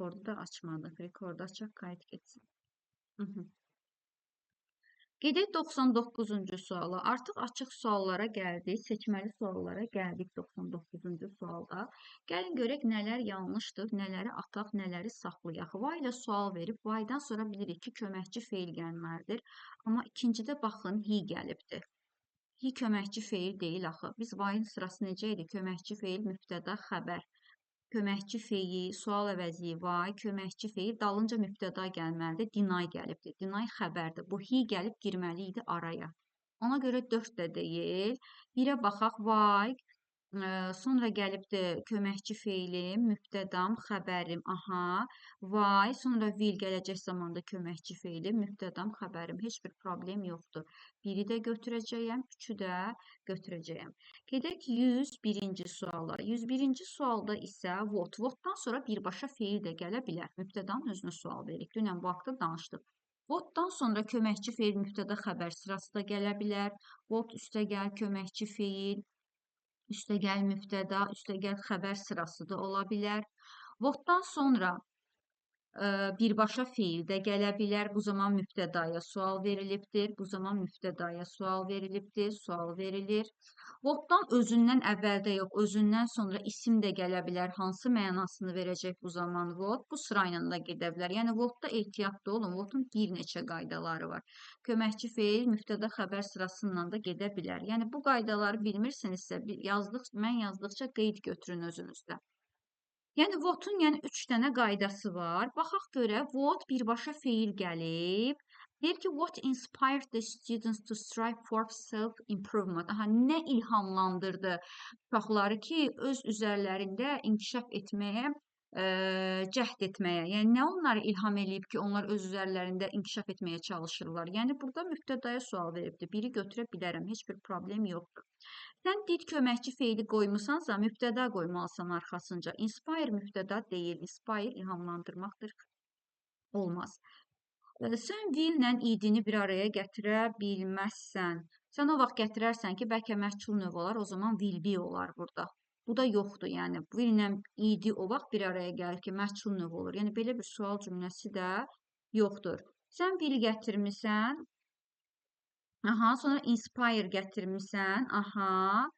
Rekordu da açmadıq. Rekordu açaq, qayıt getsin. Gedək 99-cu suala. Artıq açıq suallara gəldik, seçməli suallara gəldik 99-cu sualda. Gəlin görək nələr yanlışdır, nələri ataq, nələri saxlayaq. Why ilə sual verib, why-dan sonra bilirik ki, köməkçi feil gəlməlidir. Amma ikincidə baxın, he gəlibdir. He köməkçi feil deyil axı. Biz why-in sırası necə idi? Köməkçi feil, mübtəda, xəbər. Köməkçi feil, sual əvəzi, why, köməkçi feil, dalınca mübtəda gəlməlidir, deny gəlibdir. Deny xəbərdir. Bu he gəlib girməli idi araya. Ona görə 4 də deyil. Birə baxaq, why, sonra gəlibdir köməkçi feilim, mübtədam, xəbərim, aha, why, sonra will gələcək zamanda köməkçi feilim, mübtədam, xəbərim. Heç bir problem yoxdur. Biri də götürəcəyəm, üçü də götürəcəyəm. Gedək 101-ci suala. 101-ci sualda isə what. What-dan sonra birbaşa feil də gələ bilər. Mübtədanın özünə sual veririk. Dünən bu haqda danışdıq. What-dan sonra köməkçi feil, mübtəda, xəbər sırası da gələ bilər. What üstəgəl köməkçi feil, üstəgəl mübtəda, üstəgəl xəbər sırası da ola bilər. What-dan sonra birbaşa feil də gələ bilər. Bu zaman mübtədaya sual verilibdir. Bu zaman mübtədaya sual verilibdir. Sual verilir. What-dan özündən əvvəldə yox, özündən sonra isim də gələ bilər. Hansı mənasını verəcək bu zaman what? Bu sırayla da gedə bilər. Yəni what-da ehtiyatlı olun. What-un bir neçə qaydaları var. Köməkçi feil, mübtəda, xəbər sırasından da gedə bilər. Yəni bu qaydaları bilmirsinizsə, mən yazdıqca qeyd götürün özünüzdə. Yəni what-un 3 dənə qaydası var. Baxaq görə what birbaşa feil gəlib. Deyir ki, what inspired the students to strive for self-improvement? Aha, nə ilhamlandırdı uşaqları ki, öz üzərlərində inkişaf etməyə, cəhd etməyə. Yəni nə onları ilham eləyib ki, onlar öz üzərlərində inkişaf etməyə çalışırlar? Yəni burada mübtədaya sual veribdir. Biri götürə bilərəm, heç bir problem yoxdur. Sən did köməkçi feili qoymusansa, mübtəda qoymalısan arxasınca. Inspire mübtəda deyil. Inspire ilhamlandırmaqdır. Olmaz. Sən will-lə idini bir araya gətirə bilməzsən. Sən o vaxt gətirərsən ki, bəlkə məchul növ olar, o zaman will be olar burada. Bu da yoxdur, yəni will-lə idi o vaxt bir araya gəlir ki, məchul növ olur. Yəni belə bir sual cümləsi də yoxdur. Sən will gətirmisən, aha, sonra inspire gətirmisən, aha,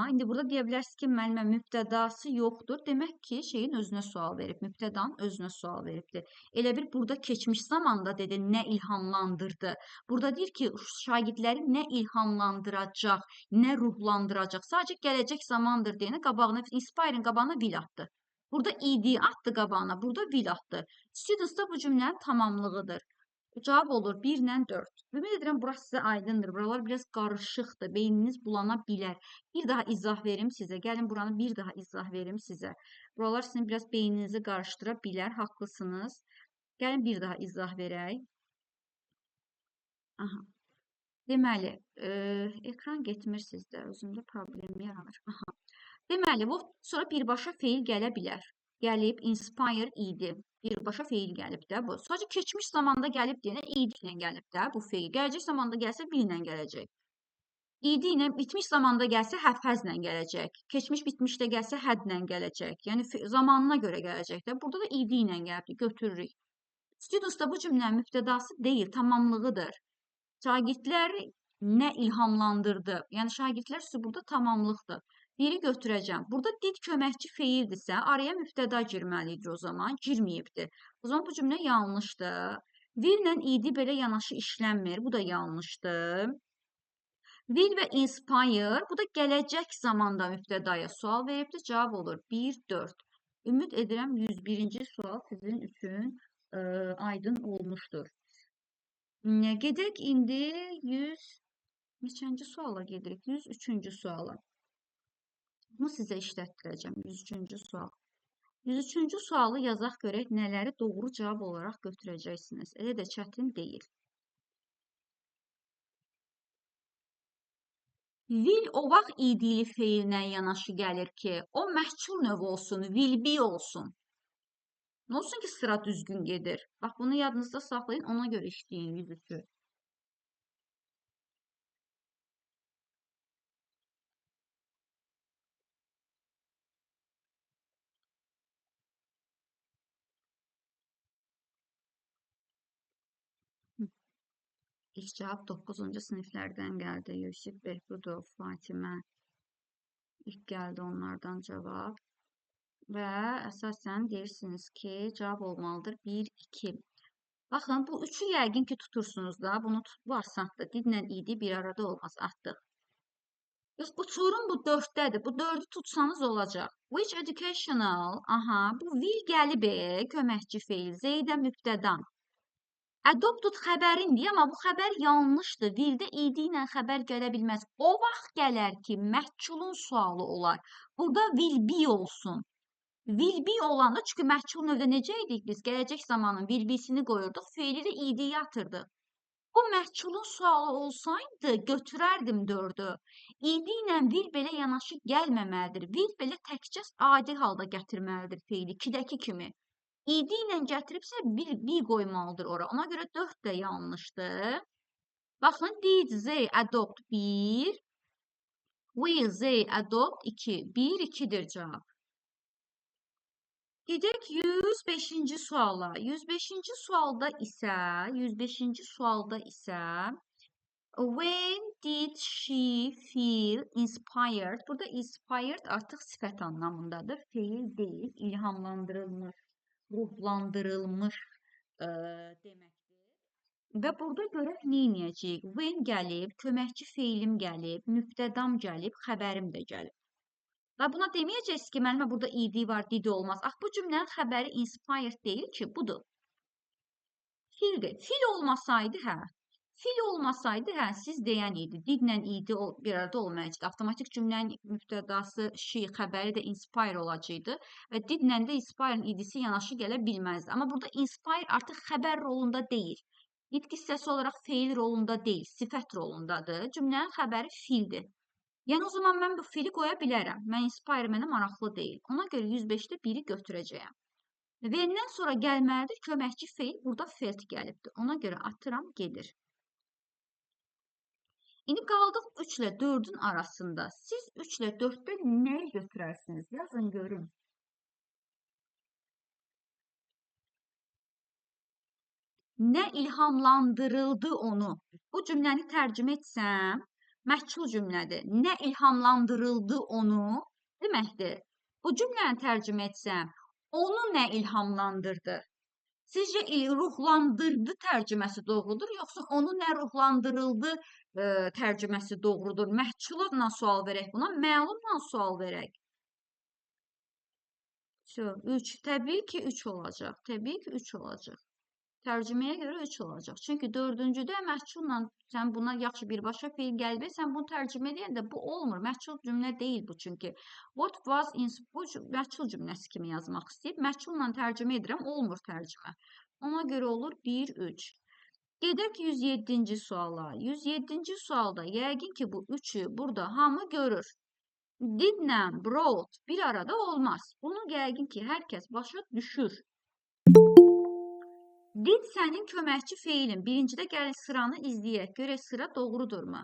indi burada deyə bilərsiniz ki, müəllimə mübtədası yoxdur. Demək ki, şeyin özünə sual verib, mübtədanın özünə sual veribdir. Elə bir burada keçmiş zamanda dedi, nə ilhamlandırdı. Burada deyir ki, şagirdləri nə ilhamlandıracaq, nə ruhlandıracaq. Sadəcə gələcək zamandır deyənə qabağına, inspire'in qabağına will atdı. Burada id atdı qabağına, burada will atdı. Students da bu cümlənin tamamlığıdır. Cavab olur 1 ilə 4. Ümid edirəm, burası sizə aydındır. Buralar biraz qarışıqdır. Beyniniz bulana bilər. Bir daha izah verim sizə. Gəlin buranı bir daha izah verim sizə. Buralar sizin biraz beyninizi qarışdıra bilər. Haqlısınız. Gəlin bir daha izah verək. Aha. Deməli, ekran getmir sizdə. Özümdə problem yaranır. Aha. Deməli, bu sonra birbaşa feil gələ bilər. Gəlib, inspire idi. Birbaşa feil gəlib də bu. Sadəcə keçmiş zamanda gəlib deyənə id ilə gəlib də bu feil. Gələcək zamanda gəlsə will ilə gələcək. İd ilə bitmiş zamanda gəlsə have-haslə gələcək. Keçmiş bitmişdə gəlsə had-lə gələcək. Yəni zamanına görə gələcək də. Burada da id ilə gəlibdir, götürürük. Students da bu cümlənin mübtədası deyil, tamamlığıdır. Şagirdləri nə ilhamlandırdı? Yəni şagirdlər sözü burada tamamlıqdır. Biri götürəcəm. Burada did köməkçi feildirsə, araya mübtəda girməlidir o zaman. Girməyibdir. O zaman bu cümlə yanlışdır. Will-lə idi belə yanaşı işlənmir. Bu da yanlışdır. Will və inspire, bu da gələcək zamanda mübtədaya sual veribdir. Cavab olur 1-4. Ümid edirəm 101-ci sual sizin üçün aydın olmuşdur. Gedək indi 100 neçənci suala gedirik? 103-cü suala. Bunu sizə işlətdirəcəm. 103-cü sual. 103-cü sualı yazaq görək nələri doğru cavab olaraq götürəcəksiniz. Elə də çətin deyil. Will o vaxt idili feillə yanaşı gəlir ki, o məhcul növ olsun, will be olsun. Nə olsun ki, sıra düzgün gedir. Bax, bunu yadınızda saxlayın, ona görə işləyin 103-ü. İlk cavab 9-cu siniflərdən gəldi. Yusif Behbudov, Fatimə. İlk gəldi onlardan cavab. Və əsasən deyirsiniz ki, cavab olmalıdır 1-2. Baxın, bu üçü yəqin ki, tutursunuz da. Bunu bu asandır. Didlə idi bir arada olmaz, atdıq. Yox, bu sorun bu 4-dədir. Bu 4-ü tutsanız olacaq. Which educational, aha, bu will gəlib, köməkçi feil, Zeydə mübtədan. Adopted xəbərindir, amma bu xəbər yanlışdır. Willdə idi ilə xəbər gələ bilməz. O vaxt gələr ki, məhculun sualı olar. Burada will be olsun. Will be olanda, çünki məhcul növdə necə idik biz? Gələcək zamanın will be-sini qoyurduq, feili də idiyə atırdıq. Bu məhculun sualı olsaydı, götürərdim 4-ü. İdi ilə will belə yanaşı gəlməməlidir. Will belə təkcə adi halda gətirməlidir feili, 2-dəki kimi. İdi ilə gətiribsə, bir qoymalıdır ora. Ona görə 4 də yanlışdır. Baxın, did they adopt 1, will they adopt 2. 1-2'dir cavab. Gedək 105-ci suala. 105-ci sualda isə when did she feel inspired? Burada inspired artıq sifət anlamındadır. Feil deyil, ilhamlandırılmış, ruhlandırılmış deməkdir. Və burada görək nə edəcəyik? When gəlib, köməkçi feilim gəlib, mübtədam gəlib, xəbərim də gəlib. Və buna deməyəcəksiniz ki, mənimə burada id var, did olmaz. Ax, bu cümlənin xəbəri inspired deyil ki, budur. Fildir. Fil olmasaydı, siz deyən idi. Didlə idi bir arada olmayacaqdı. Avtomatik cümlənin mübtədası, xəbəri də inspire olacaqdı. Və didlə də inspire'ın idisi yanaşı gələ bilməzdi. Amma burada inspire artıq xəbər rolunda deyil. Did hissəsi olaraq feil rolunda deyil, sifət rolundadır. Cümlənin xəbəri fildir. Yəni, o zaman mən bu fili qoya bilərəm. Mən inspire mənə maraqlı deyil. Ona görə 105-də 1-i götürəcəyəm. Vendən sonra gəlməlidir, köməkçi feil, burada felt gəlibdir. Ona görə atıram, gedir. İndi qaldıq 3 ilə 4-ün arasında. Siz 3 ilə 4-də nəyi götürərsiniz? Yazın, görün. Nə ilhamlandırıldı onu? Bu cümləni tərcümə etsəm, məhcul cümlədir. Nə ilhamlandırıldı onu deməkdir. Bu cümləni tərcümə etsəm, onu nə ilhamlandırdı? Sizcə ruhlandırdı tərcüməsi doğrudur, yoxsa onu nə ruhlandırıldı tərcüməsi doğrudur? Məhculla sual verək buna, məlumla sual verək. 3. Təbii ki, 3 olacaq. Təbii ki, 3 olacaq. Tərcüməyə görə 3 olacaq. Çünki 4-cüdə məhculla sən buna yaxşı birbaşa feil gəlib, sən bunu tərcümə edəndə bu olmur. Məhcul cümlə deyil bu çünki. What was in bu məhcul cümləsi kimi yazmaq istəyib. Məhculla tərcümə edirəm, olmur tərcümə. Ona görə olur 1-3. Gedək 107-ci suala. 107-ci sualda yəqin ki, bu 3-ü burada hamı görür. Didlə brought bir arada olmaz. Bunu yəqin ki, hər kəs başa düşür. Did sənin köməkçi feilin. Birincidə gəlir sıranı izləyək. Görək sıra doğrudurmu?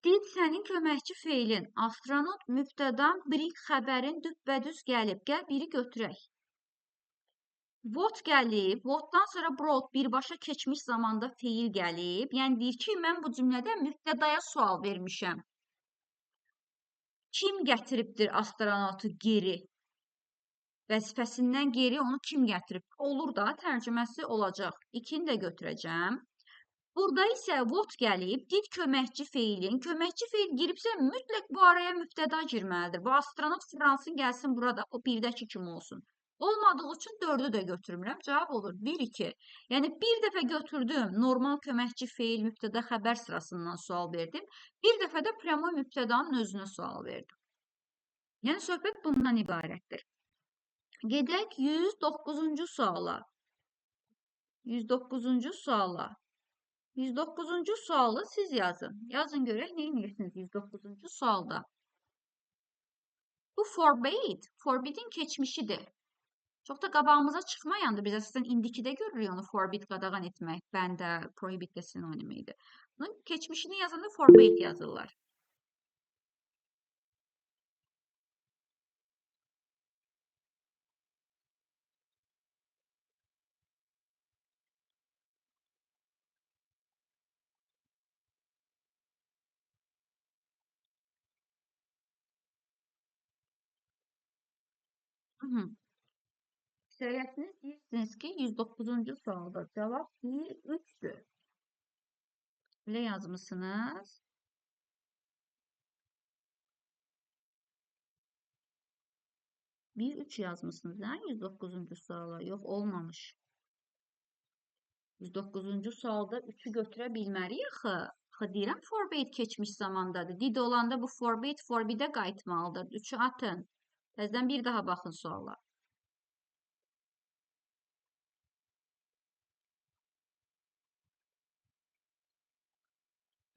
Did sənin köməkçi feilin. Astronot mübtədan bring xəbərin düppədüz gəlib. Gəl biri götürək. What gəlib. Whatdan sonra brought birbaşa keçmiş zamanda feil gəlib. Yəni deyir ki, mən bu cümlədə mübtədaya sual vermişəm. Kim gətiribdir astronotu geri? Vəzifəsindən geri onu kim gətirib? Olur da, tərcüməsi olacaq. 2-ni də götürəcəm. Burada isə what gəlib, did köməkçi feilin. Köməkçi feil giribsə, mütləq bu araya mübtəda girməlidir. Bu astronot Fransın gəlsin burada, o 1-dəki kimi olsun. Olmadığı üçün 4-ü də götürmürəm. Cavab olur 1-2. Yəni, bir dəfə götürdüm, normal köməkçi feil mübtəda xəbər sırasından sual verdim. Bir dəfə də prəmo mübtədanın özünə sual verdim. Yəni, söhbət bundan ibarətdir. Gedək 109-cu suala. 109-cu suala. 109-cu sualı siz yazın. Yazın görək, nə edirsiniz 109-cu sualda? Bu forbid. Forbidin keçmişidir. Çox da qabağımıza çıxmayandır. Biz əsasən indikidə görürük onu forbid qadağan etmək. Bəndə, prohibit də sinonimidir. Bunun keçmişini yazanda forbid yazırlar. Mhm. Əksəriyyətiniz deyirsiniz ki, 109-cu sualda cavab 1-3'dür. Belə yazmışsınız. 1-3 yazmışsınız, hə? 109-cu suala. Yox, olmamış. 109-cu sualda 3'ü götürə bilmərik axı. Axı deyirəm, forbid keçmiş zamandadır. Did olanda bu forbid, forbidə qayıtmalıdır. 3'ü atın. Təzədən bir daha baxın suala.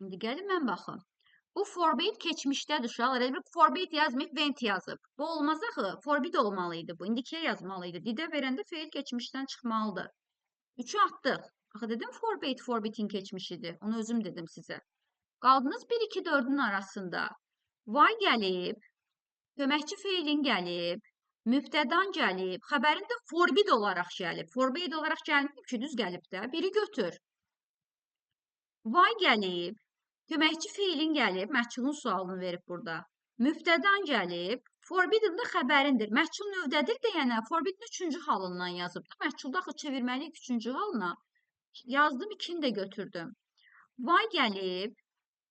İndi gəlin mən baxın. Bu forbid keçmişdədir uşaqlar. Elə bir forbid yazmayıb, went yazıb. Bu olmaz axı. Forbid olmalıydı bu. İndikiyə yazmalıydı. Didə verəndə feil keçmişdən çıxmalıdır. 3'ü atdıq. Axı dedim forbid, forbidin keçmişidir. Onu özüm dedim sizə. Qaldınız 1, 2, 4'ün arasında. Why gəlib, köməkçi feilin gəlib, mübtədan gəlib, xəbərin də forbid olaraq gəlib. Forbid olaraq gəlməyib ki, düz gəlib də. Biri götür. Why gəlib, köməkçi feilin gəlib, məhculun sualını verib burada. Mübtədan gəlib, forbidin də xəbərindir. Məhcul növdədir deyənə forbidin 3-cü halından yazıb. Məhculda axı çevirməliyik 3-cü halına. Yazdım, 2-ni də götürdüm. Why gəlib,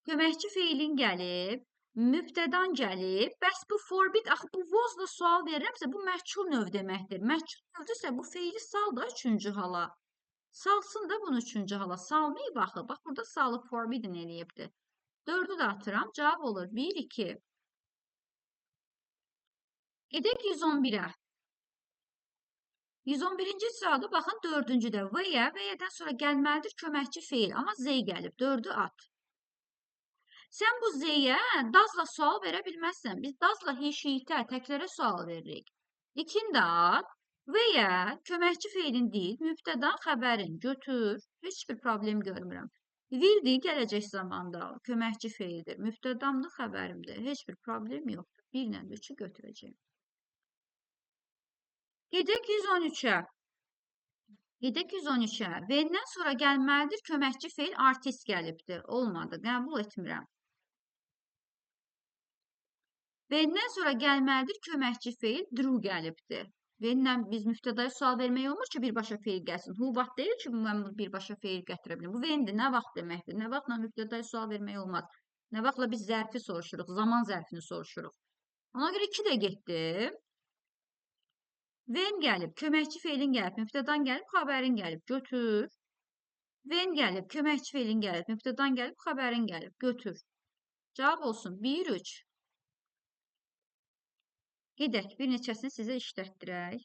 köməkçi feilin gəlib, mübtədan gəlib. Bəs bu forbid, axı bu was-la sual verirəmsə, bu məhcul növ deməkdir. Məhcul növdürsə, bu feili sal da 3-cü hala. Salsın da bunu 3-cü hala. Salmayıb axı. Bax, burada salıb forbidin eləyibdir. 4'ü də atıram. Cavab olur 1, 2. Gedək 111'ə. 111-ci sırada baxın 4-cüdə və-dən sonra gəlməlidir köməkçi feil. Amma Z gəlib. 4'ü at. Sən bu Z-yə dazla sual verə bilməzsən. Biz dazla heşiyitə, təklərə sual veririk. 2'ni də at. Və köməkçi feilin deyil, mübtədan xəbərin götür. Heç bir problem görmürəm. Vildir, gələcək zamanda köməkçi feildir. Mübtədamdır, xəbərimdir. Heç bir problem yoxdur. 1 ilə 3'ü götürəcəyim. Gedək 113'ə. Gedək 113'ə. V'dən sonra gəlməlidir köməkçi feil artist gəlibdir. Olmadı, qəbul etmirəm. V'dən sonra gəlməlidir köməkçi feil Drew gəlibdir. V'dən biz mübtədaya sual vermək olmur ki, birbaşa feil gəlsin. Who what deyil ki, mən birbaşa feil gətirə bilim. Bu V'dir, nə vaxt deməkdir? Nə vaxtla mübtədaya sual vermək olmaz. Nə vaxtla biz zərfi soruşuruq, zaman zərfini soruşuruq. Ona görə 2 də getdi. V'n gəlib, köməkçi feilin gəlib, mübtədan gəlib, xəbərin gəlib, götür. V'n gəlib, köməkçi feilin gəlib, mübtədan gəlib, xəbərin gəlib, götür. Cavab olsun 1, 3. Gedək, bir neçəsini sizə işlətdirək.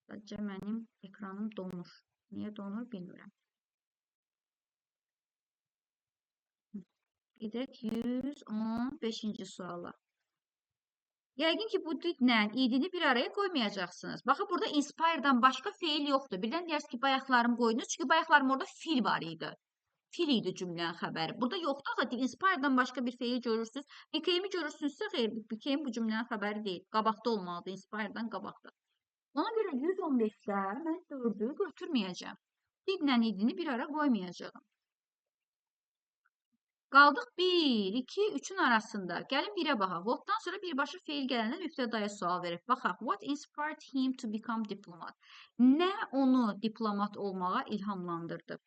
Sadəcə mənim ekranım donur. Niyə donur bilmirəm. Gedək 115-ci suala. Yəqin ki, bu didlə idini bir araya qoymayacaqsınız. Baxın, burada inspire'dan başqa feil yoxdur. Birdən deyirsiniz ki, bayaqlarım qoydunuz. Çünki bayaqlarım orada fil var idi. Fil idi cümlənin xəbəri. Burada yoxdur. Axı, inspire'dan başqa bir feil görürsünüz. Became-i görürsünüzsə, xeyr, became bu cümlənin xəbəri deyil. Qabaqda olmalıdır. Inspire'dan qabaqda. Ona görə 115'də mən 4'ü götürməyəcəm. Didlə idini bir ara qoymayacağım. Qaldıq 1, 2, 3'ün arasında. Gəlin 1'ə baxaq. What'dan sonra birbaşa feil gələndə mübtədaya sual verib. Baxaq. What inspired him to become diplomat? Nə onu diplomat olmağa ilhamlandırdı?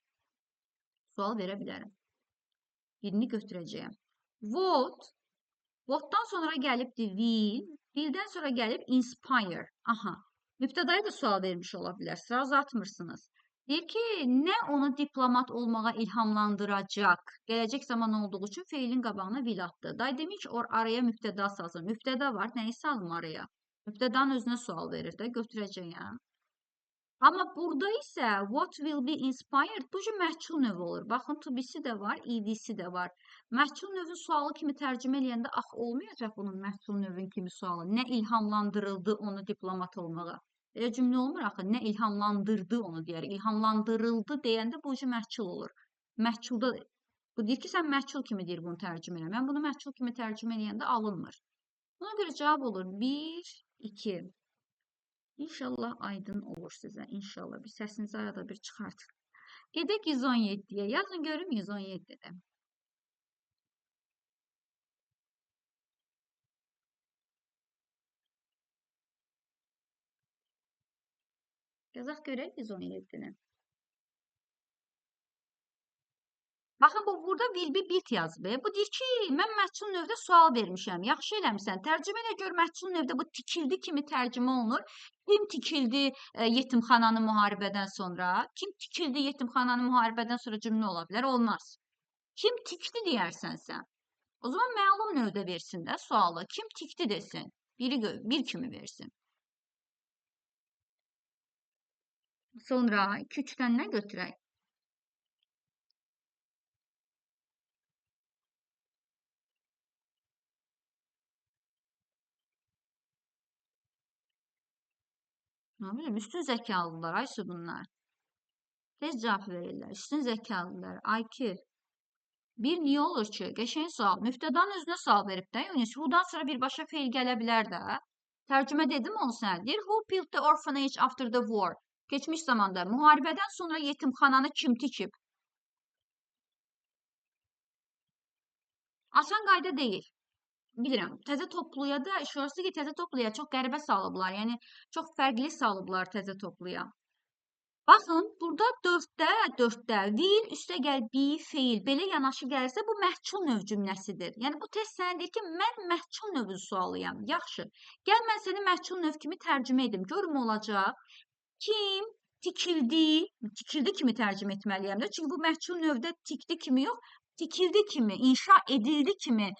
Sual verə bilərəm. Birini götürəcəyəm. What'dan sonra gəlibdi will. Will'dən sonra gəlib inspire. Aha. Mübtədaya da sual vermiş ola bilər. Sıraz atmırsınız. Deyir ki, nə onu diplomat olmağa ilhamlandıracaq? Gələcək zaman olduğu üçün feilin qabağına will atdı. Day demək ki, araya mübtəda salsın. Mübtəda var, nəyi salım araya? Mübtədanın özünə sual verir də, götürəcəyəm. Amma burada isə what will be inspired bu cür məhcul növü olur. Baxın, to be-si də var, ed-si də var. Məhcul növün sualı kimi tərcümə eləyəndə ax olmayacaq bunun məhcul növün kimi sualı. Nə ilhamlandırıldı onu diplomat olmağa? Elə cümlə olmur axı, nə ilhamlandırdı onu deyər. İlhamlandırıldı deyəndə bu cür məhcul olur. Məhculda bu deyir ki, sən məhcul kimi deyir bunu tərcümə elə. Mən bunu məhcul kimi tərcümə eləyəndə alınmır. Buna görə cavab olur 1, 2. İnşallah aydın olur sizə. İnşallah bir səsinizi arada bir çıxartın. Gedək 117'yə. Yazın görüm 117'də. Yazaq görək 117-ni. Baxın, burada will be bit yazıb. Bu deyir ki, mən məhsul növdə sual vermişəm. Yaxşı eləmişsən. Tərcümə elə gör məhsul növdə bu tikildi kimi tərcümə olunur. Kim tikildi yetimxananı müharibədən sonra? Kim tikildi yetimxananı müharibədən sonra cümlə ola bilər? Olmaz. Kim tikdi deyərsən sən. O zaman məlum növdə versin də sualı. Kim tikdi desin. Bir kimi versin. Sonra 2-3-dən nə götürək? Nə bilim, üstün zəkalılar, aysı bunlar. Tez cavab verirlər. Üstün zəkalılar. IQ. Bir niyə olur ki? Qəşəng sual. Müftədanın özünə sual verib də. Yunus, who'dan sonra birbaşa feil gələ bilər də. Tərcümə dedim onu sənə. Deyir, who built the orphanage after the war? Keçmiş zamanda. Müharibədən sonra yetimxananı kim tikib? Asan qayda deyil. Bilirəm, təzə topluya da, şurası ki, təzə topluya çox qəribə salıblar. Yəni, çox fərqli salıblar təzə topluya. Baxın, burada 4-də will, üstə gəl be, feil, belə yanaşı gəlirsə, bu məhçul növ cümləsidir. Yəni, bu test sənə deyir ki, mən məhçul növü sualıyam. Yaxşı, gəl mən səni məhçul növ kimi tərcümə edim. Görüm olacaq. Kim tikildi kimi tərcümə etməliyəm də. Çünki bu məhçul növdə tikdi kimi yox, tikildi kimi, inşa edildi kimi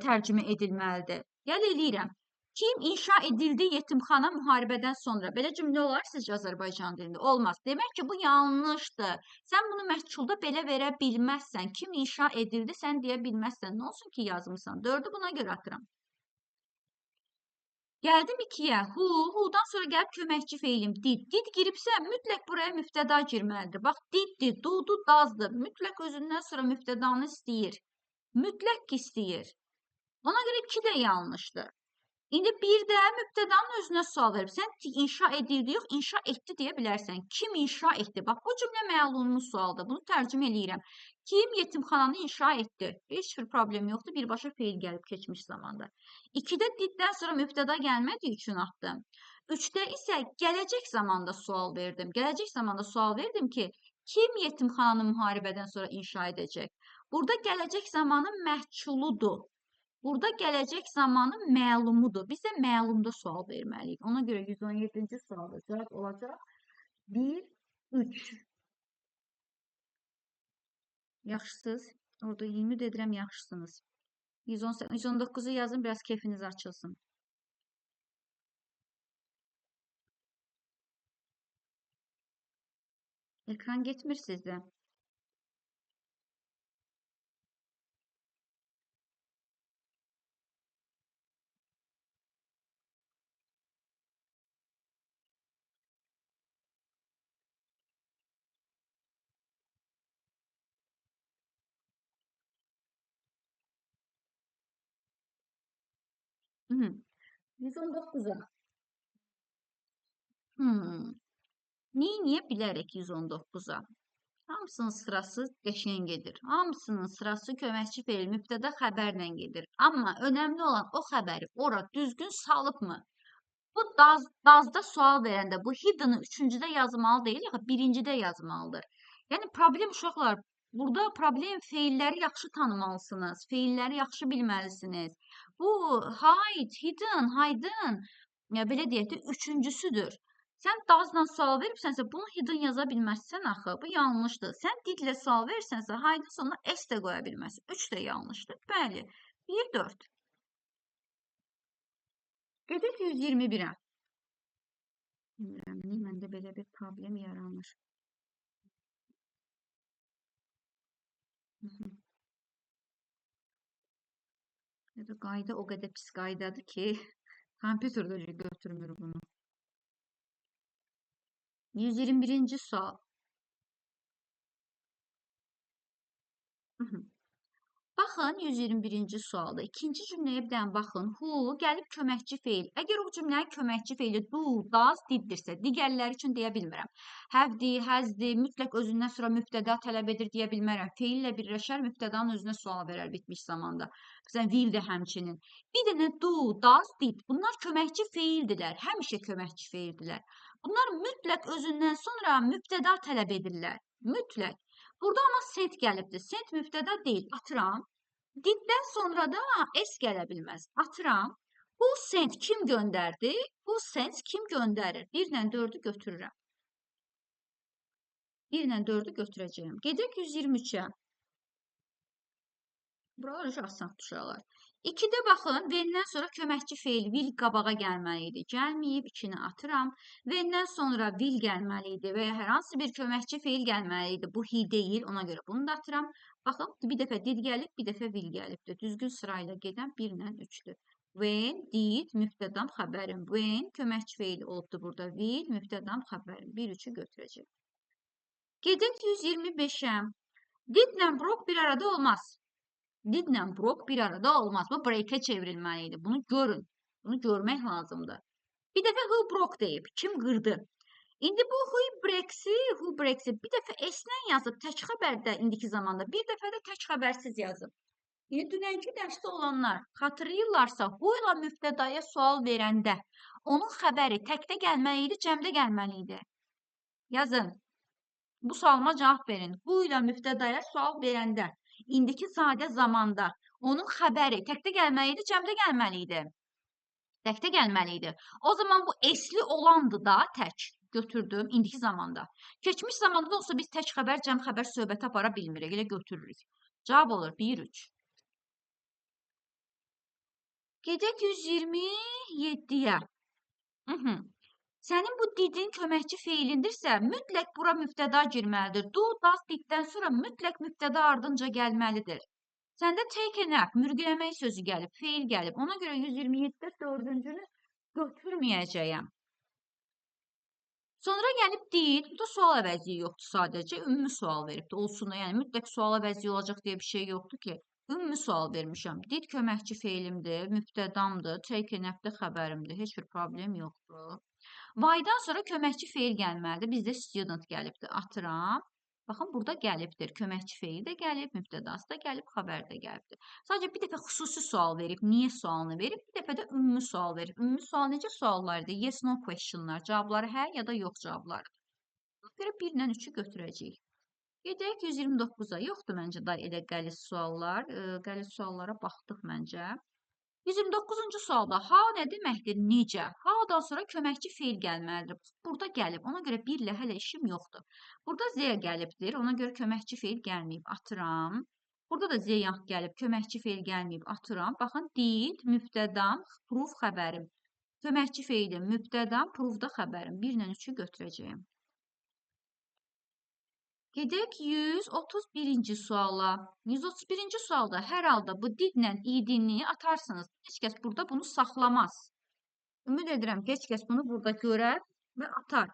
tərcümə edilməlidir. Gəl eləyirəm. Kim inşa edildi yetimxana müharibədən sonra? Belə cümlə olar sizcə Azərbaycan dilində? Olmaz. Demək ki, bu yanlışdır. Sən bunu məhculda belə verə bilməzsən. Kim inşa edildi, sən deyə bilməzsən. Nə olsun ki, yazmısan? 4-ü buna görə atıram. Gəldim 2-yə. Who'dan sonra gəlib köməkçi feilim did. Did giribsə, mütləq buraya müftəda girməlidir. Bax, diddir, do'dur, does'dır. Mütləq özündən sonra müftədanı istəyir. Mütləq ki, istəyir. Ona görə 2 də yanlışdır. İndi bir də mübtədanın özünə sual verib. Sən inşa edildi, yox, inşa etdi deyə bilərsən. Kim inşa etdi? Bax, bu cümlə məlumlu sualdır. Bunu tərcümə eləyirəm. Kim yetimxananı inşa etdi? Heç bir problem yoxdur. Birbaşa feil gəlib keçmiş zamanda. 2-də diddən sonra mübtəda gəlmədiyi üçün atdım. 3-də isə gələcək zamanda sual verdim. Gələcək zamanda sual verdim ki, kim yetimxananı müharibədən sonra inşa edəcək? Burada gələcək zamanı məhçuludur. Burada gələcək zamanı məlumudur. Biz də məlumda sual verməliyik. Ona görə 117-ci sualda cavab olacaq 1, 3. Yaxşısınız. Orada 20 edirəm, yaxşısınız. 119-u yazın, biraz keyfiniz açılsın. Ekran getmir sizdə. Hı -hı. 119'a. Niyə bilərək 119'a? Hamısının sırası qəşəng gedir. Hamısının sırası köməkçi feil, mübtəda xəbərlə gedir. Amma önəmli olan o xəbəri ora düzgün salıbmı? Bu dazda sual verəndə bu hidden'ı 3-cüdə yazmalı deyil, ya 1-cidə yazmalıdır. Yəni problem uşaqlar, burada problem feilləri yaxşı tanımalısınız. Feilləri yaxşı bilməlisiniz. Bu hide, hidden, hidden, belə deyək də 3-cüsüdür. Sən dazla sual veribsənsə, bunu hidden yaza bilməzsən axı. Bu yanlışdır. Sən didlə sual verirsənsə, hidden sonuna s də qoya bilməzsən. 3 də yanlışdır. Bəli. 1, 4. Gedək 121-ə. Bilmirəm, niyə məndə belə bir problem yaranır. Ya da qayda o qədər pis qaydadır ki, kompüterdə götürmür bunu. 121-ci sual. Baxın 121-ci sualda. İkinci cümləyə bir dənə baxın. Who gəlib köməkçi feil. Əgər o cümlənin köməkçi feili do, does, diddirsə, digərləri üçün deyə bilmirəm. Have-dir, has-dir, mütləq özündən sonra mübtəda tələb edir deyə bilmərəm. Feillə birləşər, mübtədanın özünə sual verər bitmiş zamanda. Məsələn, will də həmçinin. Bir dənə do, does, did. Bunlar köməkçi feildirlər. Həmişə köməkçi feildirlər. Bunlar mütləq özündən sonra mübtəda tələb edirlər. Mütləq. Burada amma sent gəlibdir. Sent mübtəda deyil. Atıram. Diddən sonra da s gələ bilməz. Atıram. Bu sent kim göndərdi? Bu sent kim göndərir? 1 ilə 4-ü götürürəm. 1 ilə 4-ü götürəcəyəm. Gedək 123-ə. Buralar asan tuşalar. 2-də baxın, V-dən sonra köməkçi feil will qabağa gəlməli idi. Gəlməyib, 2-ni atıram. V-dən sonra will gəlməli idi və ya hər hansı bir köməkçi feil gəlməli idi. Bu he deyil, ona görə bunu da atıram. Baxın, bir dəfə did gəlib, bir dəfə will gəlibdir. Düzgün sırayla gedən 1 ilə 3-dür. When, did, mübtədam, xəbərim. When, köməkçi feil olubdur burada. Will, mübtədam, xəbərim. 1-3-ü götürəcək. Gedək 125-ə. Didlə broke bir arada olmaz. Didlə broke bir arada olmaz. Bu break'e çevrilməliydi. Bunu görün. Bunu görmək lazımdır. Bir dəfə who broke deyib. Kim qırdı? İndi bu who breaks'i bir dəfə s-lə yazıb tək xəbərdə indiki zamanda. Bir dəfə də tək xəbərsiz yazıb. İndi dünənki dərsdə olanlar xatırlayırlarsa, who ilə mübtədaya sual verəndə onun xəbəri təkdə gəlməli idi, cəmdə gəlməli idi. Yazın. Bu sualıma cavab verin. Bu ilə mübtədaya sual verəndə, indiki sadə zamanda onun xəbəri təkdə gəlməli idi, cəmdə gəlməli idi. Təkdə gəlməli idi. O zaman bu esli olandı da tək götürdüm indiki zamanda. Keçmiş zamanda da olsa biz tək xəbər, cəm xəbər söhbəti apara bilmirik. Elə götürürük. Cavab olur 1-3. Gedək 127-yə. Sənin bu didin köməkçi feilindirsə, mütləq bura mübtəda girməlidir. Do, does, diddən sonra mütləq mübtəda ardınca gəlməlidir. Səndə take a nap, mürgüləmək sözü gəlib, feil gəlib. Ona görə 127-də 4-cünü götürməyəcəyəm. Sonra gəlib did, bu da sual əvəzliyi yoxdur sadəcə, ümumi sual veribdir. Olsun da, yəni mütləq sual əvəzliyi olacaq deyə bir şey yoxdur ki. Ümumi sual vermişəm. Did köməkçi feilimdir, mübtədamdır, take a nap-də xəbərimdir. Heç bir problem yoxdur. Why-dan sonra köməkçi feil gəlməlidir. Bizdə student gəlibdir. Atıram. Baxın, burada gəlibdir. Köməkçi feil də gəlib, mübtədası da gəlib, xəbər də gəlibdir. Sadəcə bir dəfə xüsusi sual verib, niyə sualını verib, bir dəfə də ümumi sual verib. Ümumi sual necə suallardır? Yes, no questionlar. Cavabları hə ya da yox cavabları. Buna görə 1 ilə 3-ü götürəcəyik. Gedək 129-a. Yoxdur məncə da elə qəliz suallar. Qəliz suallara baxdıq məncə. 129-cu sualda how nə deməkdir? Necə? Howdan sonra köməkçi feil gəlməlidir. Burada gəlib. Ona görə 1 ilə hələ işim yoxdur. Burada Z gəlibdir. Ona görə köməkçi feil gəlməyib. Atıram. Burada da Z yanx gəlib. Köməkçi feil gəlməyib. Atıram. Baxın, did, mübtədam, proof xəbərim. Köməkçi feilim, mübtədam, proofda xəbərim. 1 ilə 3-ü götürəcəyim. Gedək 131-ci suala. 131-ci sualda hər halda bu didlə idini atarsınız. Heç kəs burada bunu saxlamaz. Ümid edirəm ki, heç kəs bunu burada görər və atar.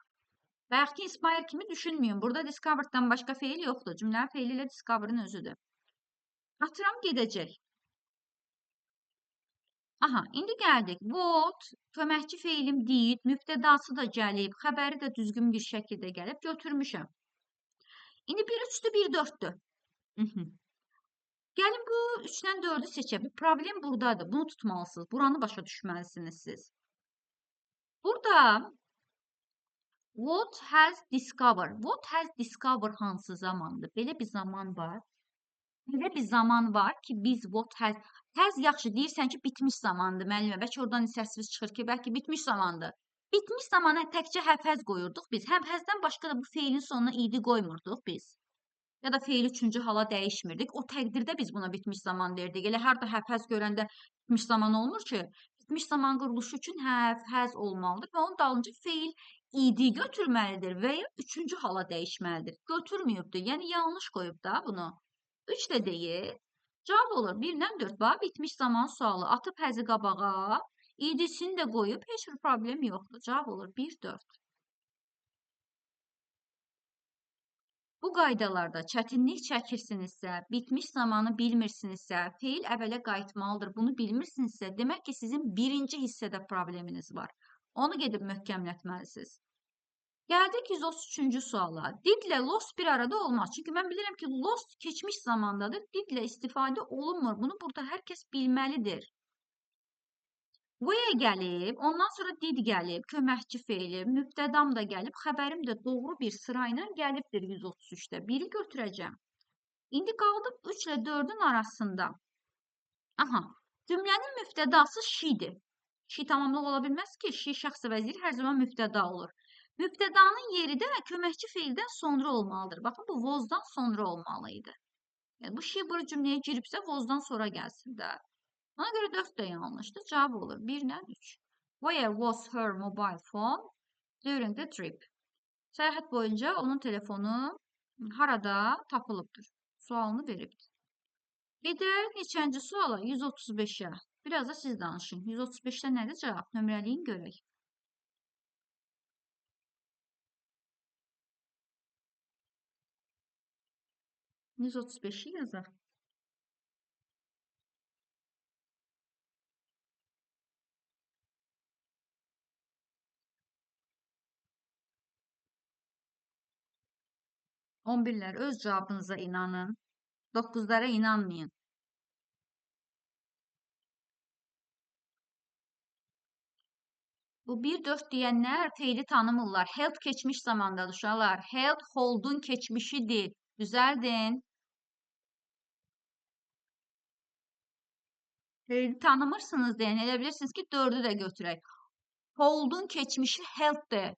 Bayaq ki, inspire kimi düşünməyin. Burada discovered'dan başqa feil yoxdur. Cümlənin feili ilə discover'ın özüdür. Atıram, gedəcək. Aha, indi gəldik. What, köməkçi feilim did, mübtədası da gəlib, xəbəri də düzgün bir şəkildə gəlib, götürmüşəm. İndi 1-3-dür, 1-4-dür. Gəlin bu 3-dən 4-ü seçək. Problem buradadır. Bunu tutmalısınız. Buranı başa düşməlisiniz siz. Burada what has discovered. What has discovered hansı zamandır? Belə bir zaman var. Belə bir zaman var ki, biz what has yaxşı deyirsən ki, bitmiş zamandır müəllimə. Bəlkə oradan səsiz çıxır ki, bəlkə bitmiş zamandır. Bitmiş zamana təkcə həfəz qoyurduq biz. Həfəzdən başqa da bu feilin sonuna idi qoymurduq biz. Ya da feil 3-cü hala dəyişmirdik. O təqdirdə biz buna bitmiş zaman derdik. Elə hər də həfəz görəndə bitmiş zaman olmur ki, bitmiş zaman quruluşu üçün həfəz olmalıdır və onun dalınca feil idi götürməlidir və ya 3-cü hala dəyişməlidir. Götürməyibdir. Yəni yanlış qoyub da bunu. 3 də deyil. Cavab olur 1 ilə 4. Bax, bitmiş zaman sualı. Atıb həzi qabağa. İdisini də qoyub, heç bir problem yoxdur. Cavab olur 1-4. Bu qaydalarda çətinlik çəkirsinizsə, bitmiş zamanı bilmirsinizsə, feil əvvələ qayıtmalıdır. Bunu bilmirsinizsə, demək ki, sizin birinci hissədə probleminiz var. Onu gedib möhkəmlətməlisiniz. Gəldik 133-cü suala. Didlə lost bir arada olmaz. Çünki mən bilirəm ki, lost keçmiş zamandadır. Didlə istifadə olunmur. Bunu burada hər kəs bilməlidir. Where gəlib, ondan sonra did gəlib, köməkçi feili, mübtədam da gəlib, xəbərim də doğru bir sırayla gəlibdir 133-də. 1-i götürəcəm. İndi qaldım 3 ilə 4-ün arasında. Aha, cümlənin mübtədası she'dir. She tamamlıq ola bilməz ki, she şəxs vəziri hər zaman mübtəda olur. Mübtədanın yeri də köməkçi feildən sonra olmalıdır. Baxın, bu was-dan sonra olmalıydı. Yəni, bu she bu cümləyə giribsə, was-dan sonra gəlsin də. Ona görə 4 də yanlışdır. Cavab olur 1 ilə 3. Where was her mobile phone during the trip? Səyahət boyunca onun telefonu harada tapılıbdır? Sualını veribdir. Gedək neçənci suala? 135-ə. Biraz da siz danışın. 135-də nədir cavab? Nömrəliyin görək. 135-i yazaq. 11'ler öz cevabınıza inanın. 9'lara inanmayın. Bu 1-4 diyenler feili tanımırlar. Held keçmiş zamanda uşaqlar. Held hold'un keçmişidir. Düzəldin. Feili tanımırsınız deyin. Elə bilirsiniz ki 4'ü də götürək. Hold'un keçmişi held'dir.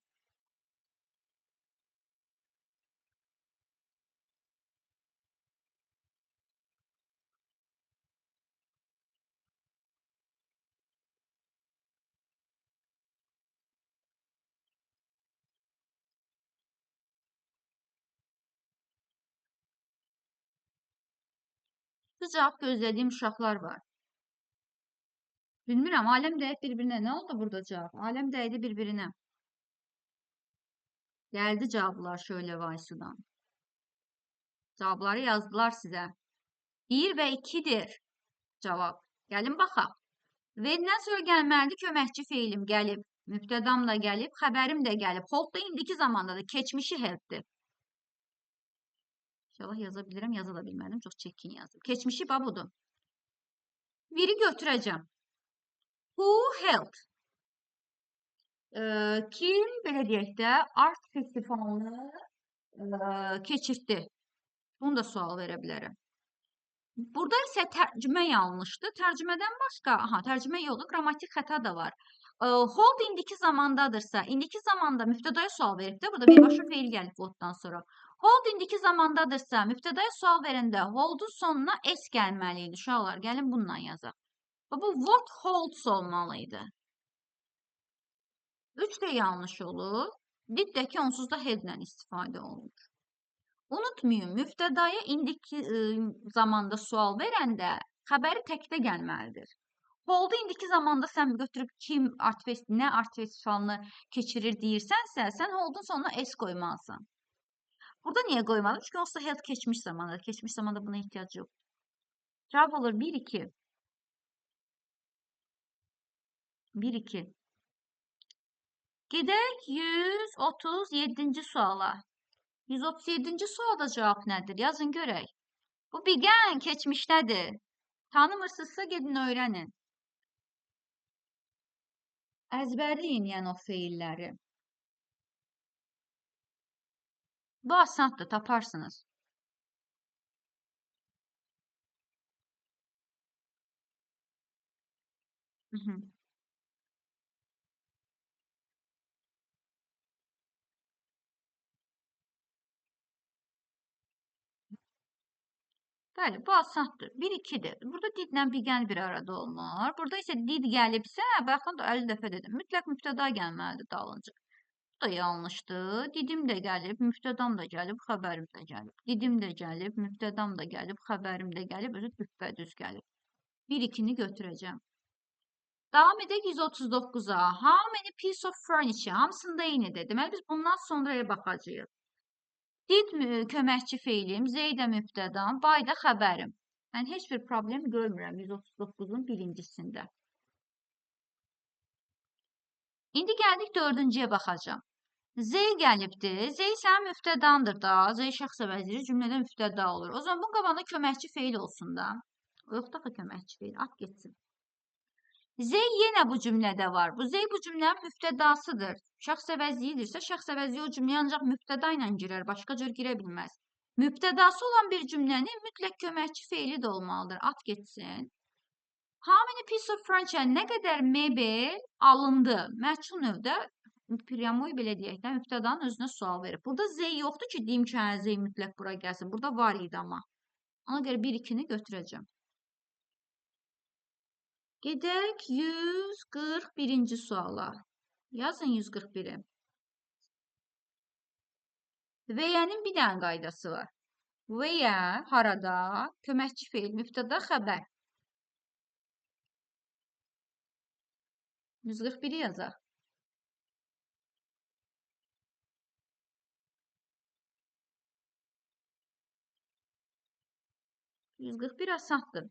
Bu cavab gözlədiyim uşaqlar var. Bilmirəm, aləm dəyib bir-birinə. Nə oldu burada cavab? Aləm dəydi bir-birinə. Gəldi cavablar şöyle Vaysu'dan. Cavabları yazdılar sizə. 1 və 2'dir cavab. Gəlin baxaq. Verindən sonra gəlməlidir köməkçi feilim gəlib. Mübtədam da gəlib, xəbərim də gəlib. Hold da indiki zamandadır. Keçmişi helddir. İnşallah yaza bilirəm, yaza da bilmədim. Çox çəkin yazdım. Keçmişi budur. 1'i götürəcəm. Who held? Kim, belə deyək də, art festivalını keçirtdi? Bunu da sual verə bilərəm. Burada isə tərcümə yanlışdır. Tərcümədən başqa, tərcümə yoxdur, qrammatik xəta da var. Hold indiki zamandadırsa, indiki zamanda mübtədaya sual verib də, burada birbaşa feil gəlib what'dan sonra. Hold indiki zamandadırsa, mübtədaya sual verəndə hold'un sonuna s gəlməliydi. Uşaqlar, gəlin bununla yazaq. Bu what holds olmalıydı. 3 də yanlış olur. Diddəki onsuz da headlə istifadə olunur. Unutmayın, mübtədaya indiki zamanda sual verəndə xəbəri təkdə gəlməlidir. Hold'u indiki zamanda sən götürüb kim nə art festivalını keçirir deyirsənsə, sən hold'un sonuna s qoymalısan. Burada niyə qoymadım? Çünki onsuz da held keçmiş zamanda. Keçmiş zamanda buna ehtiyac yox. Cavab olur 1-2. 1-2. Gedək 137-ci suala. 137-ci sualda cavab nədir? Yazın görək. Bu began keçmişdədir. Tanımırsınızsa gedin öyrənin. Əzbərləyin yəni o feilləri. Bu asandır, taparsınız. Bəli, bu asandır. 1-2'dir. Burada didlə began bir arada olmur. Burada isə did gəlibsə, baxın da 50 dəfə dedim. Mütləq mübtəda gəlməlidir dalınca. Bu da yanlışdır. Didim də gəlib, mübtədam da gəlib, xəbərim də gəlib. Didim də gəlib, mübtədam da gəlib, xəbərim də gəlib, özü düppədüz gəlib. 1-2'ni götürəcəm. Davam edək 139'a. How many piece of furniture? Hamısında eynidir. Deməli, biz bundan sonraya baxacağıq. Did köməkçi feilim, Zeydə mübtədam, bay da xəbərim. Mən heç bir problem görmürəm 139'un birincisində. İndi gəldik 4-cüyə baxacağım. Zey gəlibdir. Zey sənin mübtədandır da. Zey şəxs vəziri cümlədə mübtəda olur. O zaman bunun qabağında köməkçi feil olsun da. Yoxdur ki köməkçi feil. At getsin. They yenə bu cümlədə var. Bu they bu cümlənin müftədasıdır. Şəxs əvəzliyidirsə, şəxs əvəzliyi o cümləyə ancaq müftəda ilə girər, başqa cür girə bilməz. Müftədası olan bir cümlənin mütləq köməkçi feili də olmalıdır. At getsin. How many pieces of furniture? Nə qədər mebel alındı? Məchul növdə pryamoy belə deyək də, müftədanın özünə sual verir. Burada they yoxdur ki, deyim ki, hə, they mütləq bura gəlsin. Burada var idi amma. Ona görə 1-2-ni götürəcəm. Gedək 141-ci suala. Yazın 141-i. Veyənin bir dənə qaydası var. Veyə harada, köməkçi feil, müftəda, xəbər. 141-i yazaq. 141 asandır.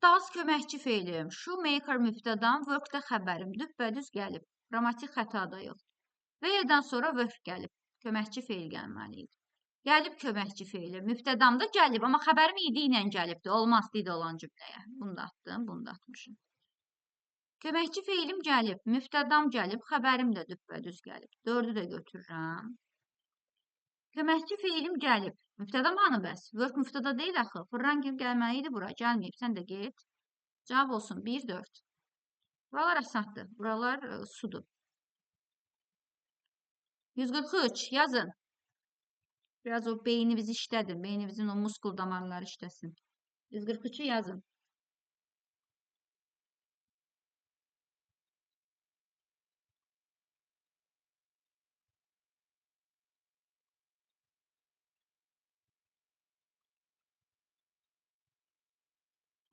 Does köməkçi feilim. Shoemaker müftədan, work da xəbərim. Düppədüz gəlib. Grammatik xəta da yox. Veyədən sonra work gəlib. Köməkçi feil gəlməliydi. Gəlib köməkçi feili. Müftədam da gəlib, amma xəbərim idi ilə gəlibdi. Olmaz dedi olan cümləyə. Bunu da atdım, bunu da atmışım. Köməkçi feilim gəlib, müftədam gəlib, xəbərim də düppədüz gəlib. 4-ü də götürürəm. Köməkçi feilim gəlib. Müftədam hanı bəs? Work müftəda deyil axı. Fırran kimi gəlməliydi bura. Gəlməyib. Sən də get. Cavab olsun 1-4. Buralar asandır. Buralar sudur. 143 yazın. Biraz o beynimizi işlədin. Beynimizin o muskul damarları işləsin. 143'ü yazın.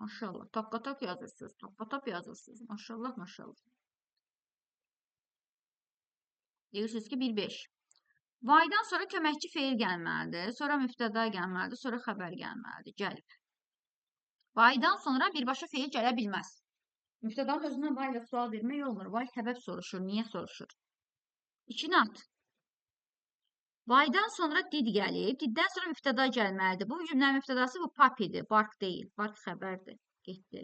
Maşallah. Takkatak yazırsınız. Takkatak yazırsınız. Maşallah maşallah. Deyirsiniz ki 1-5. Vaydan sonra köməkçi feil gəlməlidir. Sonra müftəda gəlməlidir. Sonra xəbər gəlməlidir. Gəlib. Vaydan sonra birbaşa feil gələ bilməz. Müftədanın özünə vay ilə sual vermək olmur. Vay səbəb soruşur. Niyə soruşur? 2-ni at. Vaydan sonra did gəlib. Diddən sonra müftəda gəlməlidir. Bu cümlənin müftədası bu papidir. Bark deyil. Bark xəbərdir. Getdi.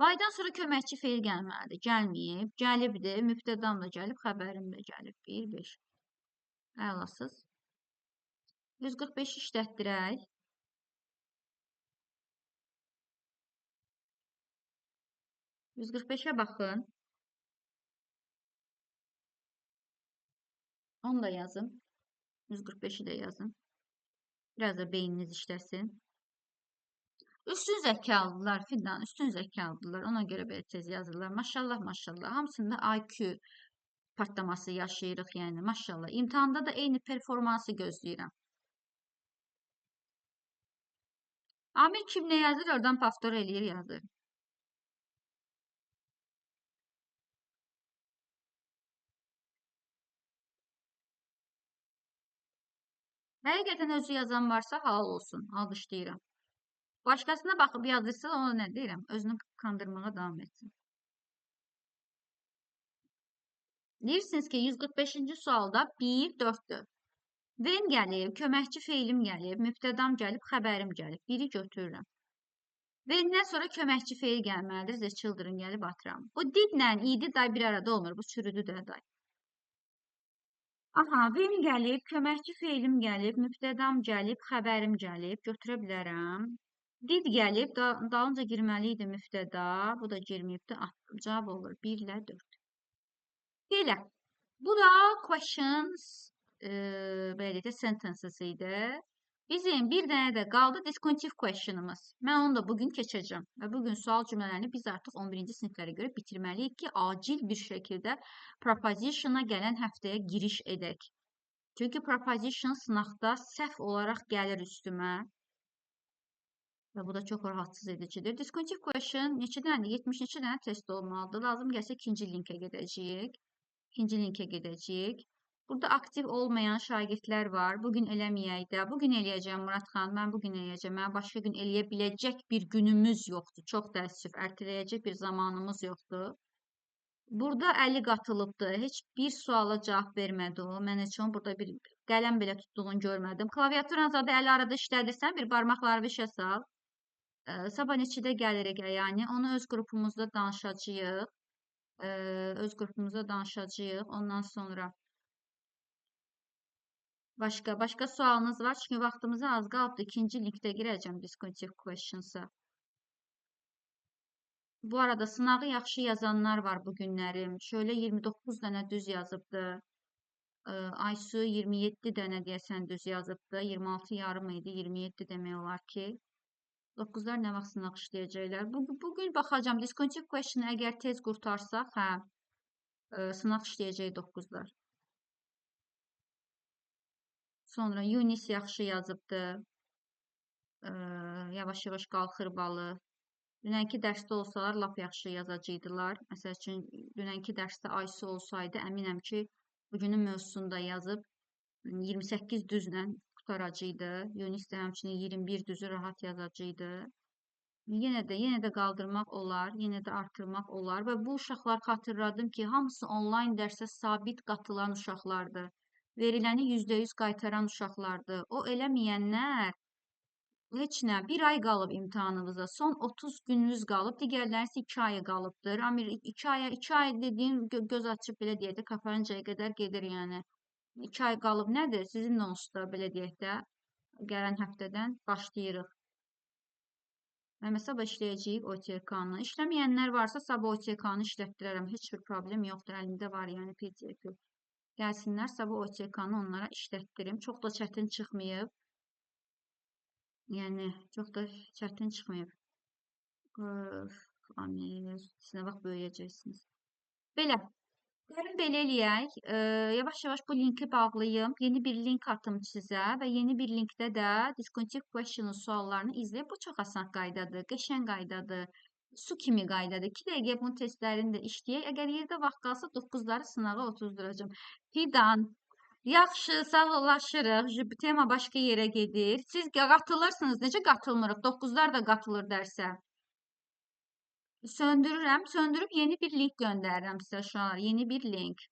Vaydan sonra köməkçi feil gəlməlidir. Gəlməyib. Gəlibdir. Müftədam da gəlib. Xəbərim də gəlib. 1-5. Əlasız. 145 işlətdirək. 145'e baxın. Onu da yazın. 145'i də yazın. Biraz da beyniniz işləsin. Üstün zəkalıdırlar Fidan, üstün zəkalıdırlar. Ona görə belə tez yazırlar. Maşallah, maşallah. Hamısında IQ partlaması yaşayırıq, yəni. Maşallah. İmtahanda da eyni performansı gözləyirəm. Amir kim nə yazır, oradan pastor eləyir, yazır. Həqiqətən özü yazan varsa, halal olsun. Alqışlayıram. Başqasına baxıb yazırsa, ona nə deyirəm? Özünü kandırmağa davam etsin. Deyirsiniz ki, 145-ci sualda 1-4'dür. When gəlib, köməkçi feilim gəlib, müftədam gəlib, xəbərim gəlib. Biri götürürəm. When'dən sonra köməkçi feil gəlməlidir. The children gəlib atıram. Bu didlə idi day bir arada olmur. Bu çürüdü də day. Aha, when gəlib, köməkçi feilim gəlib, müftədam gəlib, xəbərim gəlib. Götürə bilərəm. Did gəlib, dalınca girməli idi müftəda. Bu da girməyibdi, atdım. Cavab olur 1 ilə 4. Belə. Bu da questions, belə deyək də, sentences idi. Bizim bir dənə də qaldı disjunctive question'ımız. Mən onu da bugün keçəcəm. Və bugün sual cümlələrini biz artıq 11-ci siniflərə görə bitirməliyik ki, acil bir şəkildə proposition'a gələn həftəyə giriş edək. Çünki proposition sınaqda səhv olaraq gəlir üstümə. Və bu da çox rahatsız edicidir. Disjunctive question neçə dənədir? 70 neçə dənə test olmalıdır. Lazım gəlsə ikinci linkə gedəcəyik. İkinci linkə gedəcəyik. Burada aktiv olmayan şagirdlər var. Bugün eləməyək də. Bugün eləyəcəm Murad xan. Mən bugün eləyəcəm. Mən başqa gün eləyə biləcək bir günümüz yoxdur. Çox təəssüf. Ertələyəcək bir zamanımız yoxdur. Burada əli qatılıbdır. Heç bir suala cavab vermədi o. Mən heç onun burada bir qələm belə tutduğunu görmədim. Klaviaturanı zadə əli arada işlədirsən, bir barmaqları bir işə sal. Sabah neçədə gəlirik, yəni onu öz qrupumuzda danışacağıq. Öz qrupumuzda danışacağıq. Ondan sonra başqa sualınız var? Çünki vaxtımıza az qalıbdı. İkinci linkdə girəcəm disconnected questions'a. Bu arada sınağı yaxşı yazanlar var bu günlərim. Şöyle 29 dənə düz yazıbdı. Aysu 27 dənə deyəsən düz yazıbdı. 26 yarım idi. 27 demək olar ki. 9-lar nə vaxt sınaq işləyəcəklər? Bugün baxacağım. Disconnected question əgər tez qurtarsaq, hə, sınaq işləyəcək 9-lar. Sonra Yunis yaxşı yazıbdı. Yavaş-yavaş qalxır balı. Dünənki dərsdə olsalar lap yaxşı yazacaqdılar. Məsəl üçün dünənki dərsdə Aysu olsaydı, əminəm ki, bugünün mövzusunda yazıb 28 düzlə qutaracaqdı. Yunis də həmçinin 21 düzü rahat yazacaqdı. Yenə də qaldırmaq olar, yenə də artırmaq olar və bu uşaqlar xatırladım ki, hamısı onlayn dərsə sabit qatılan uşaqlardır. Veriləni %100 qaytaran uşaqlardır. O eləməyənlər heç nə, bir ay qalıb imtahanınıza, son 30 gününüz qalıb, digərləriniz 2 ayı qalıbdır. Amir 2 ay dediyin göz açıb belə deyək də, kapanıncaya qədər gedir yəni. 2 ay qalıb nədir? Sizin nonsda belə deyək də, gələn həftədən başlayırıq. Mən sabah işləyəcəyik OTK-nı. İşləməyənlər varsa sabah OTK-nı işlətdirərəm. Heç bir problem yoxdur. Əlimdə var yəni PDF-i. Gəlsinlər sabah OTK-nı onlara işlətdirim. Çox da çətin çıxmayıb. Yəni çox da çətin çıxmayıb. Siz nə vaxt böyüyəcəksiniz? Belə. Gəlin belə eləyək. Yavaş-yavaş bu linki bağlayım. Yeni bir link atım sizə və yeni bir linkdə də disconnected question suallarını izləyib. Bu çox asan qaydadır, qəşəng qaydadır, su kimi qaydadır. 2 dəqiqə bunun testlərini də işləyək. Əgər yerdə vaxt qalsa 9-ları sınağa otuzduracağım. Fidan, yaxşı, sağollaşırıq. Tema başqa yerə gedir. Siz qatılırsınız. Necə qatılmırıq? 9-lar da qatılır dərsə. Söndürürəm. Söndürüb yeni bir link göndərirəm sizə şu an. Yeni bir link.